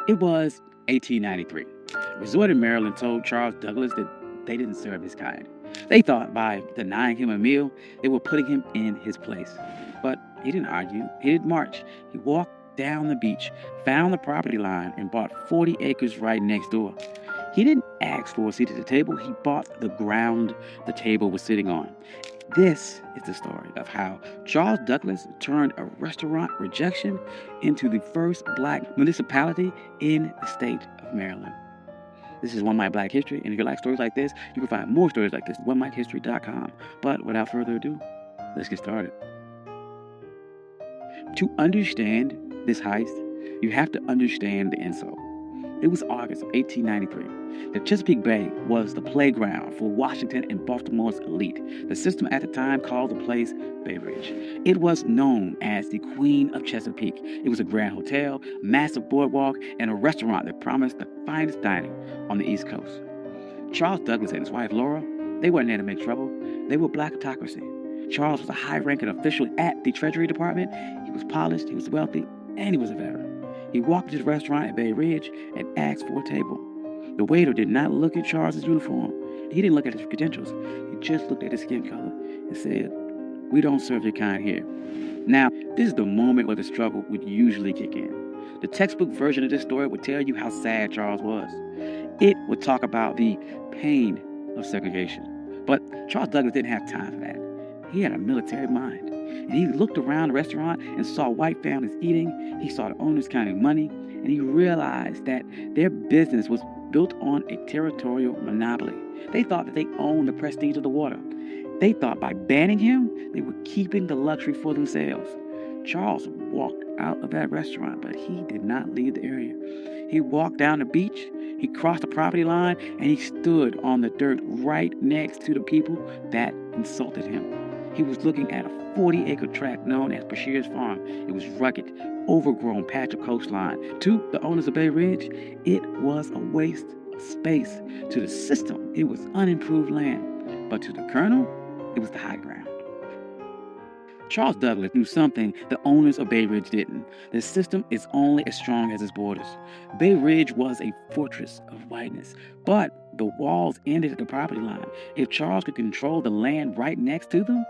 It was 1893. A resort in Maryland told Charles Douglas that they didn't serve his kind. They thought by denying him a meal, they were putting him in his place. But he didn't argue. He didn't march. He walked down the beach, found the property line, and bought 40 acres right next door. He didn't ask for a seat at the table. He bought the ground the table was sitting on. This is the story of how Charles Douglas turned a restaurant rejection into the first black municipality in the state of Maryland. This is One Mike Black History, and if you like stories like this, you can find more stories like this at onemikehistory.com. But without further ado, let's get started. To understand this heist, you have to understand the insult. It was August of 1893. The Chesapeake Bay was the playground for Washington and Baltimore's elite. The system at the time called the place Bay Ridge. It was known as the Queen of Chesapeake. It was a grand hotel, massive boardwalk, and a restaurant that promised the finest dining on the East Coast. Charles Douglas and his wife Laura, they weren't there to make trouble. They were black autocracy. Charles was a high-ranking official at the Treasury Department. He was polished, he was wealthy, and he was a veteran. He walked to the restaurant at Bay Ridge and asked for a table. The waiter did not look at Charles's uniform. He didn't look at his credentials. He just looked at his skin color and said, "We don't serve your kind here." Now, this is the moment where the struggle would usually kick in. The textbook version of this story would tell you how sad Charles was. It would talk about the pain of segregation. But Charles Douglas didn't have time for that. He had a military mind. And he looked around the restaurant and saw white families eating. He saw the owners counting money. And he realized that their business was built on a territorial monopoly. They thought that they owned the prestige of the water. They thought by banning him, they were keeping the luxury for themselves. Charles walked out of that restaurant, but he did not leave the area. He walked down the beach, he crossed the property line, and he stood on the dirt right next to the people that insulted him. He was looking at a 40-acre tract known as Bashir's Farm. It was rugged, overgrown patch of coastline. To the owners of Bay Ridge, it was a waste of space. To the system, it was unimproved land. But to the Colonel, it was the high ground. Charles Douglas knew something the owners of Bay Ridge didn't. The system is only as strong as its borders. Bay Ridge was a fortress of whiteness, but the walls ended at the property line. If Charles could control the land right next to them,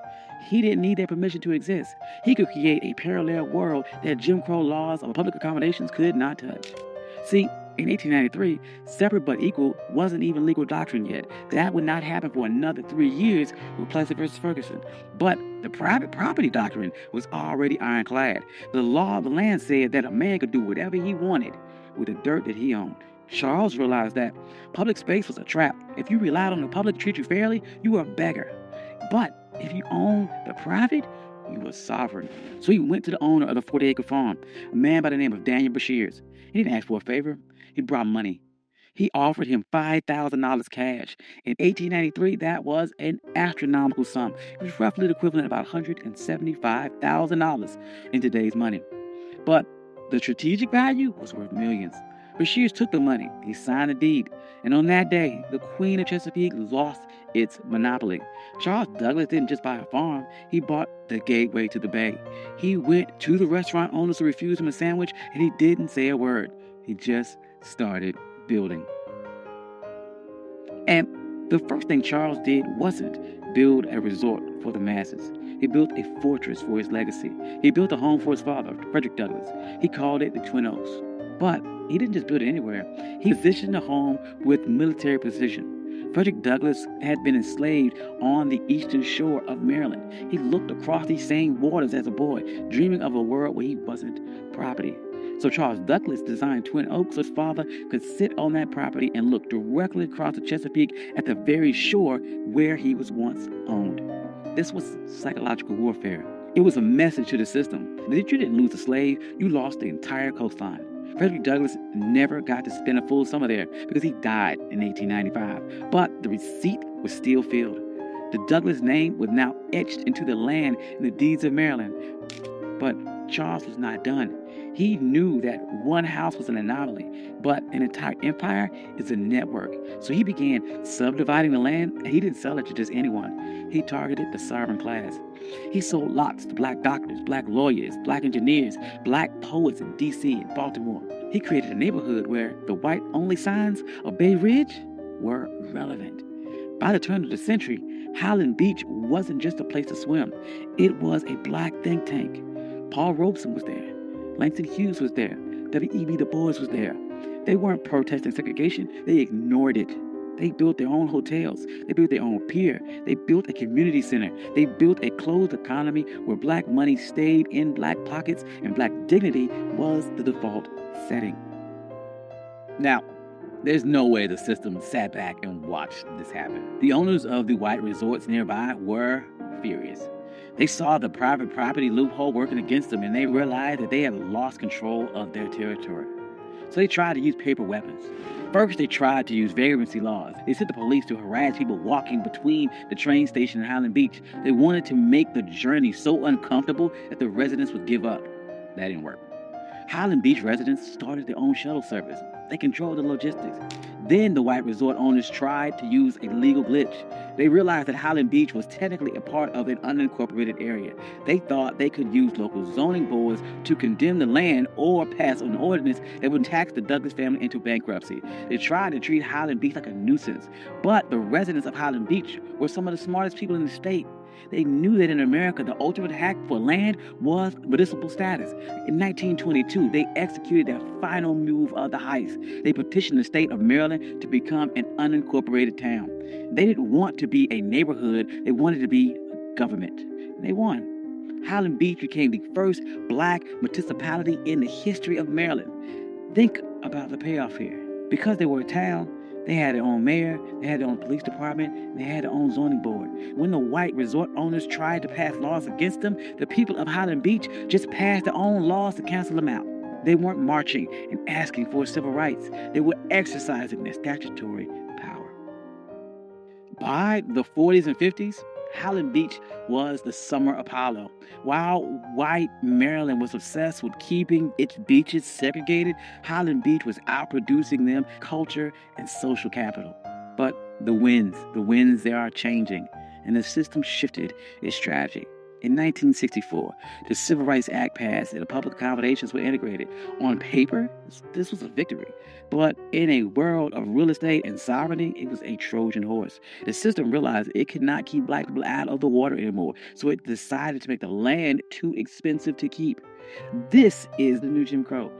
he didn't need their permission to exist. He could create a parallel world that Jim Crow laws of public accommodations could not touch. See, in 1893, separate but equal wasn't even legal doctrine yet. That would not happen for another 3 years with Plessy versus Ferguson. But the private property doctrine was already ironclad. The law of the land said that a man could do whatever he wanted with the dirt that he owned. Charles realized that public space was a trap. If you relied on the public to treat you fairly, you were a beggar. But if you owned the private, you were sovereign. So he went to the owner of the 40-acre farm, a man by the name of Daniel Bashir. He didn't ask for a favor. He brought money. He offered him $5,000 cash. In 1893, that was an astronomical sum. It was roughly the equivalent of about $175,000 in today's money. But the strategic value was worth millions. Bashir took the money. He signed the deed. And on that day, the Queen of Chesapeake lost its monopoly. Charles Douglas didn't just buy a farm. He bought the gateway to the bay. He went to the restaurant owners who refused him a sandwich, and he didn't say a word. He just started building. And the first thing Charles did wasn't build a resort for the masses. He built a fortress for his legacy. He built a home for his father, Frederick Douglass. He called it the Twin Oaks. But he didn't just build it anywhere. He positioned the home with military precision. Frederick Douglass had been enslaved on the eastern shore of Maryland. He looked across these same waters as a boy, dreaming of a world where he wasn't property. So Charles Douglas designed Twin Oaks so his father could sit on that property and look directly across the Chesapeake at the very shore where he was once owned. This was psychological warfare. It was a message to the system that if you didn't lose a slave, you lost the entire coastline. Frederick Douglass never got to spend a full summer there because he died in 1895. But the receipt was still filled. The Douglass name was now etched into the land in the deeds of Maryland. But Charles was not done. He knew that one house was an anomaly, but an entire empire is a network. So he began subdividing the land, and he didn't sell it to just anyone. He targeted the sovereign class. He sold lots to black doctors, black lawyers, black engineers, black poets in D.C. and Baltimore. He created a neighborhood where the white-only signs of Bay Ridge were relevant. By the turn of the century, Highland Beach wasn't just a place to swim. It was a black think tank. Paul Robeson was there. Langston Hughes was there. W.E.B. Du Bois was there. They weren't protesting segregation. They ignored it. They built their own hotels. They built their own pier. They built a community center. They built a closed economy where black money stayed in black pockets and black dignity was the default setting. Now, there's no way the system sat back and watched this happen. The owners of the white resorts nearby were furious. They saw the private property loophole working against them, and they realized that they had lost control of their territory. So they tried to use paper weapons. First, they tried to use vagrancy laws. They sent the police to harass people walking between the train station and Highland Beach. They wanted to make the journey so uncomfortable that the residents would give up. That didn't work. Highland Beach residents started their own shuttle service. They controlled the logistics. Then the white resort owners tried to use a legal glitch. They realized that Highland Beach was technically a part of an unincorporated area. They thought they could use local zoning boards to condemn the land or pass an ordinance that would tax the Douglas family into bankruptcy. They tried to treat Highland Beach like a nuisance, but the residents of Highland Beach were some of the smartest people in the state. They knew that in America, the ultimate hack for land was municipal status. In 1922, they executed their final move of the heist. They petitioned the state of Maryland to become an unincorporated town. They didn't want to be a neighborhood. They wanted to be a government. And they won. Highland Beach became the first black municipality in the history of Maryland. Think about the payoff here. Because they were a town, they had their own mayor, they had their own police department, and they had their own zoning board. When the white resort owners tried to pass laws against them, the people of Highland Beach just passed their own laws to cancel them out. They weren't marching and asking for civil rights. They were exercising their statutory power. By the 40s and 50s, Highland Beach was the summer Apollo. While white Maryland was obsessed with keeping its beaches segregated, Highland Beach was outproducing them culture and social capital. But the winds they are changing, and the system shifted its strategy. In 1964, the Civil Rights Act passed and the public accommodations were integrated. On paper, this was a victory. But in a world of real estate and sovereignty, it was a Trojan horse. The system realized it could not keep black people out of the water anymore, so it decided to make the land too expensive to keep. This is the new Jim Crow.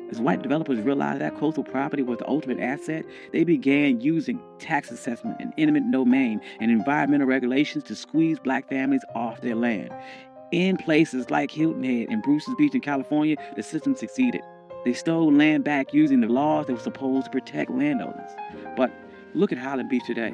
As white developers realized that coastal property was the ultimate asset, they began using tax assessment and eminent domain and environmental regulations to squeeze black families off their land. In places like Hilton Head and Bruce's Beach in California, the system succeeded. They stole land back using the laws that were supposed to protect landowners. But look at Highland Beach today.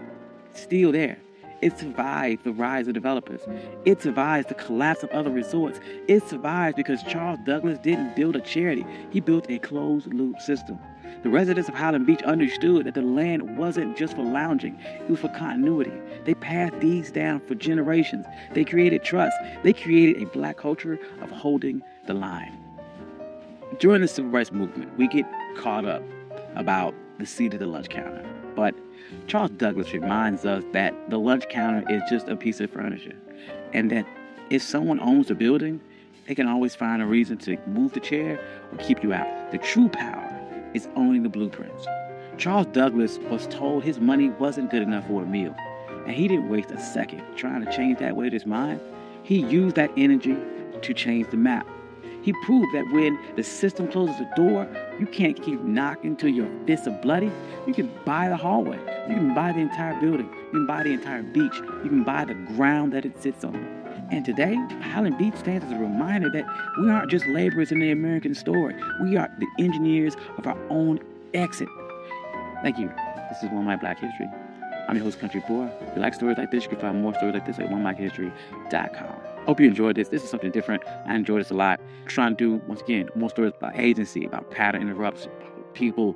It's still there. It survived the rise of developers. It survives the collapse of other resorts. It survives because Charles Douglas didn't build a charity. He built a closed-loop system. The residents of Highland Beach understood that the land wasn't just for lounging. It was for continuity. They passed these down for generations. They created trust. They created a black culture of holding the line. During the Civil Rights Movement, we get caught up about the seat of the lunch counter. But Charles Douglas reminds us that the lunch counter is just a piece of furniture, and that if someone owns the building, they can always find a reason to move the chair or keep you out. The true power is owning the blueprints. Charles Douglas was told his money wasn't good enough for a meal, and he didn't waste a second trying to change that with his mind. He used that energy to change the map. He proved that when the system closes the door, you can't keep knocking till your fists are bloody. You can buy the hallway. You can buy the entire building. You can buy the entire beach. You can buy the ground that it sits on. And today, Highland Beach stands as a reminder that we aren't just laborers in the American story. We are the engineers of our own exit. Thank you. This is One Mic Black History. I'm your host, Country Boy. If you like stories like this, you can find more stories like this at onemichistory.com. Hope you enjoyed this. This is something different. I enjoyed this a lot. Trying to do, once again, more stories about agency, about pattern interrupts, people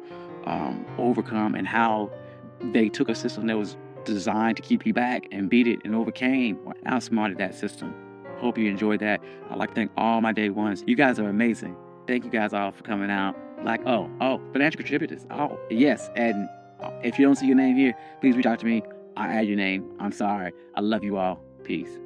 overcome, and how they took a system that was designed to keep you back and beat it and overcame or outsmarted that system. Hope you enjoyed that. I'd like to thank all my day ones. You guys are amazing. Thank you guys all for coming out. Like, financial contributors. Oh, yes. And if you don't see your name here, please reach out to me. I'll add your name. I'm sorry. I love you all. Peace.